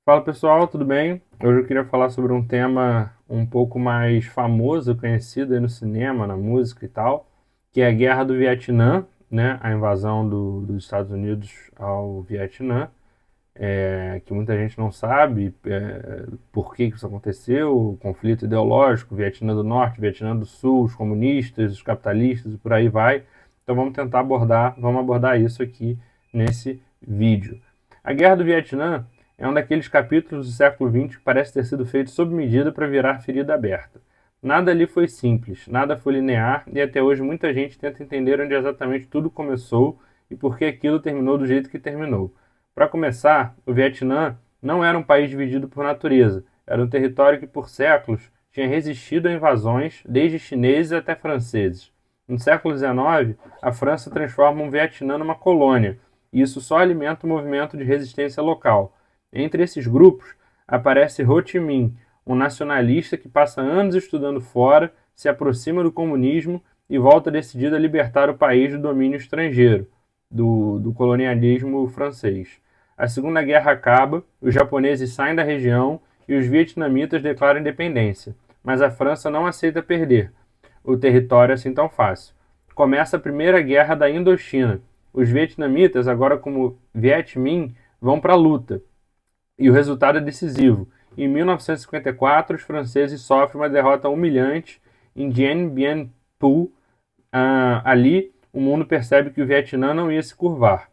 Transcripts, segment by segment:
Fala pessoal, tudo bem? Hoje eu queria falar sobre um tema um pouco mais famoso, conhecido aí no cinema, na música e tal, que é a Guerra do Vietnã, né? A invasão dos Estados Unidos ao Vietnã, que muita gente não sabe por que isso aconteceu, o conflito ideológico, Vietnã do Norte, Vietnã do Sul, os comunistas, os capitalistas e por aí vai. Então vamos abordar isso aqui nesse vídeo. A Guerra do Vietnã é um daqueles capítulos do século XX que parece ter sido feito sob medida para virar ferida aberta. Nada ali foi simples, nada foi linear e até hoje muita gente tenta entender onde exatamente tudo começou e por que aquilo terminou do jeito que terminou. Para começar, o Vietnã não era um país dividido por natureza, era um território que por séculos tinha resistido a invasões, desde chineses até franceses. No século XIX, a França transforma o Vietnã numa colônia, e isso só alimenta o movimento de resistência local. Entre esses grupos, aparece Ho Chi Minh, um nacionalista que passa anos estudando fora, se aproxima do comunismo e volta decidido a libertar o país do domínio estrangeiro, do colonialismo francês. A Segunda Guerra acaba, os japoneses saem da região e os vietnamitas declaram independência, mas a França não aceita perder o território assim tão fácil. Começa a Primeira Guerra da Indochina. Os vietnamitas, agora como Viet Minh, vão para a luta e o resultado é decisivo. Em 1954, os franceses sofrem uma derrota humilhante em Dien Bien Phu. Ali, o mundo percebe que o Vietnã não ia se curvar.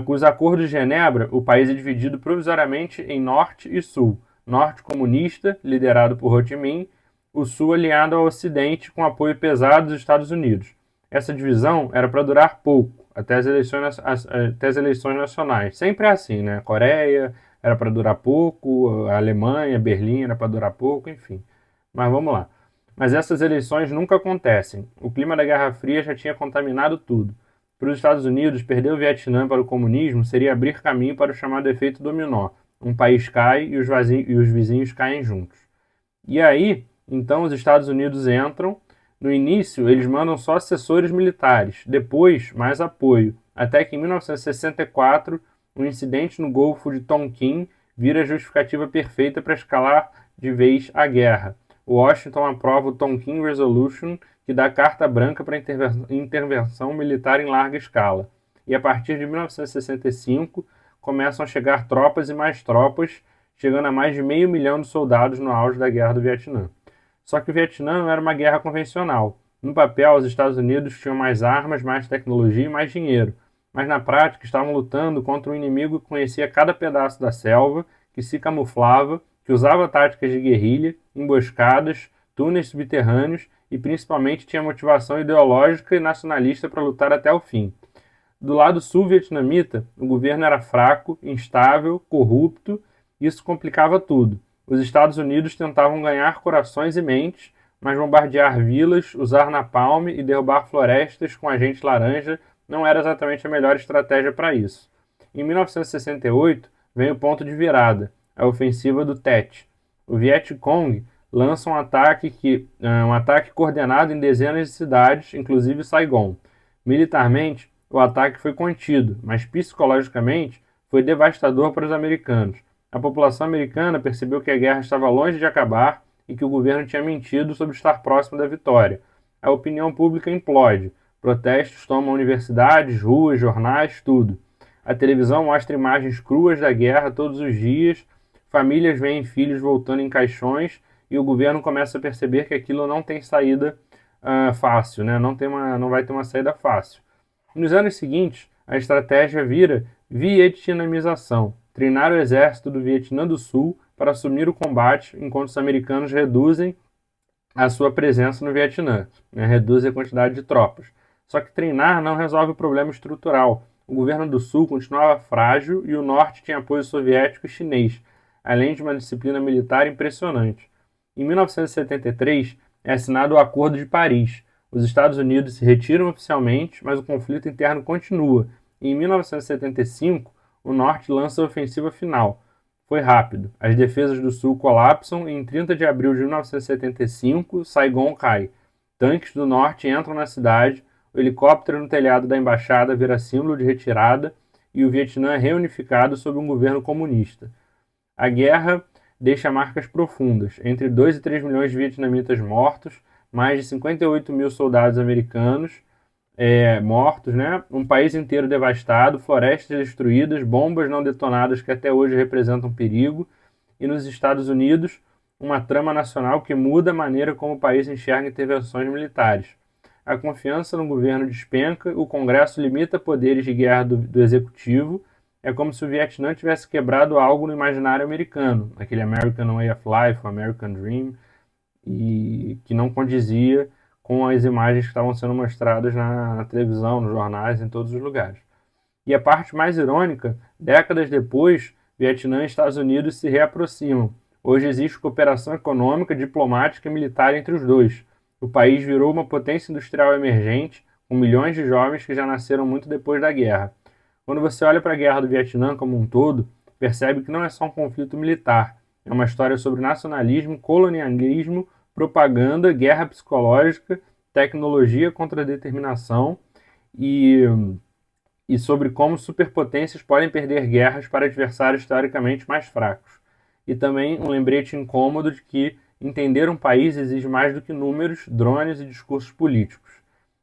Com os acordos de Genebra, o país é dividido provisoriamente em norte e sul. Norte comunista, liderado por Ho Chi Minh, o sul aliado ao ocidente com apoio pesado dos Estados Unidos. Essa divisão era para durar pouco, até as eleições nacionais. Sempre é assim, né? A Coreia era para durar pouco, a Alemanha, Berlim era para durar pouco, enfim. Mas vamos lá. Mas essas eleições nunca acontecem. O clima da Guerra Fria já tinha contaminado tudo. Para os Estados Unidos, perder o Vietnã para o comunismo seria abrir caminho para o chamado efeito dominó. Um país cai e os vizinhos caem juntos. E aí, então, os Estados Unidos entram. No início, eles mandam só assessores militares, depois, mais apoio, até que em 1964, um incidente no Golfo de Tonkin vira a justificativa perfeita para escalar de vez a guerra. Washington aprova o Tonkin Resolution, que dá carta branca para intervenção militar em larga escala. E a partir de 1965, começam a chegar tropas e mais tropas, chegando a mais de meio milhão de soldados no auge da Guerra do Vietnã. Só que o Vietnã não era uma guerra convencional. No papel, os Estados Unidos tinham mais armas, mais tecnologia e mais dinheiro, mas na prática estavam lutando contra um inimigo que conhecia cada pedaço da selva, que se camuflava, que usava táticas de guerrilha, emboscadas, túneis subterrâneos e principalmente tinha motivação ideológica e nacionalista para lutar até o fim. Do lado sul-vietnamita, o governo era fraco, instável, corrupto, e isso complicava tudo. Os Estados Unidos tentavam ganhar corações e mentes, mas bombardear vilas, usar napalm e derrubar florestas com agente laranja não era exatamente a melhor estratégia para isso. Em 1968, vem o ponto de virada, a ofensiva do Tet. O Viet Cong lança um ataque coordenado em dezenas de cidades, inclusive Saigon. Militarmente, o ataque foi contido, mas psicologicamente foi devastador para os americanos. A população americana percebeu que a guerra estava longe de acabar e que o governo tinha mentido sobre estar próximo da vitória. A opinião pública implode. Protestos tomam universidades, ruas, jornais, tudo. A televisão mostra imagens cruas da guerra todos os dias, famílias veem filhos voltando em caixões e o governo começa a perceber que aquilo não tem saída fácil, né? Não vai ter uma saída fácil. Nos anos seguintes, a estratégia vira vietnamização, treinar o exército do Vietnã do Sul para assumir o combate enquanto os americanos reduzem a sua presença no Vietnã, né, reduzem a quantidade de tropas. Só que treinar não resolve o problema estrutural. O governo do Sul continuava frágil e o Norte tinha apoio soviético e chinês, além de uma disciplina militar impressionante. Em 1973, é assinado o Acordo de Paris. Os Estados Unidos se retiram oficialmente, mas o conflito interno continua. E em 1975, o Norte lança a ofensiva final. Foi rápido. As defesas do Sul colapsam e em 30 de abril de 1975, Saigon cai. Tanques do Norte entram na cidade, o helicóptero no telhado da embaixada vira símbolo de retirada e o Vietnã é reunificado sob um governo comunista. A guerra deixa marcas profundas, entre 2 e 3 milhões de vietnamitas mortos, mais de 58 mil soldados americanos mortos, né? Um país inteiro devastado, florestas destruídas, bombas não detonadas que até hoje representam perigo, e nos Estados Unidos, uma trama nacional que muda a maneira como o país enxerga intervenções militares. A confiança no governo despenca, o Congresso limita poderes de guerra do executivo. É como se o Vietnã tivesse quebrado algo no imaginário americano, aquele American Way of Life, o American Dream, e que não condizia com as imagens que estavam sendo mostradas na televisão, nos jornais, em todos os lugares. E a parte mais irônica, décadas depois, Vietnã e Estados Unidos se reaproximam. Hoje existe cooperação econômica, diplomática e militar entre os dois. O país virou uma potência industrial emergente, com milhões de jovens que já nasceram muito depois da guerra. Quando você olha para a guerra do Vietnã como um todo, percebe que não é só um conflito militar, é uma história sobre nacionalismo, colonialismo, propaganda, guerra psicológica, tecnologia contra a determinação e, e sobre como superpotências podem perder guerras para adversários teoricamente mais fracos. E também um lembrete incômodo de que entender um país exige mais do que números, drones e discursos políticos.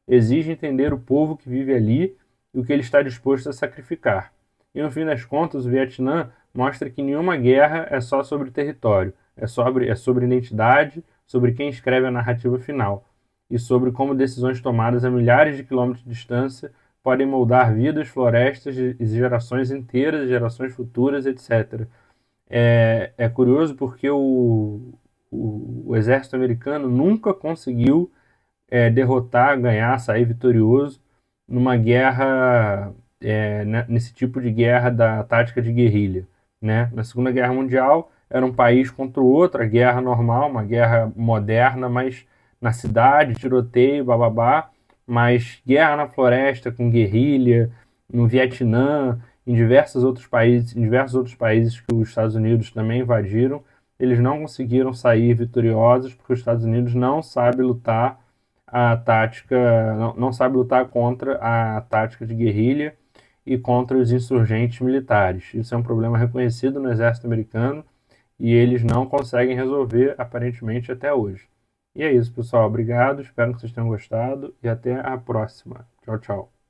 Exige entender o povo que vive ali e o que ele está disposto a sacrificar. E no fim das contas, o Vietnã mostra que nenhuma guerra é só sobre território, é sobre identidade, sobre quem escreve a narrativa final, e sobre como decisões tomadas a milhares de quilômetros de distância podem moldar vidas, florestas e gerações inteiras, gerações futuras, etc. É curioso porque o exército americano nunca conseguiu derrotar, ganhar, sair vitorioso numa guerra, nesse tipo de guerra da tática de guerrilha. Né? Na Segunda Guerra Mundial era um país contra o outro, a guerra normal, uma guerra moderna, mas na cidade, tiroteio, bababá, mas guerra na floresta com guerrilha, no Vietnã, em diversos outros países que os Estados Unidos também invadiram, eles não conseguiram sair vitoriosos porque os Estados Unidos não sabe lutar a tática, não sabe lutar contra a tática de guerrilha e contra os insurgentes militares. Isso é um problema reconhecido no exército americano e eles não conseguem resolver, aparentemente, até hoje. E é isso, pessoal. Obrigado, espero que vocês tenham gostado e até a próxima. Tchau, tchau.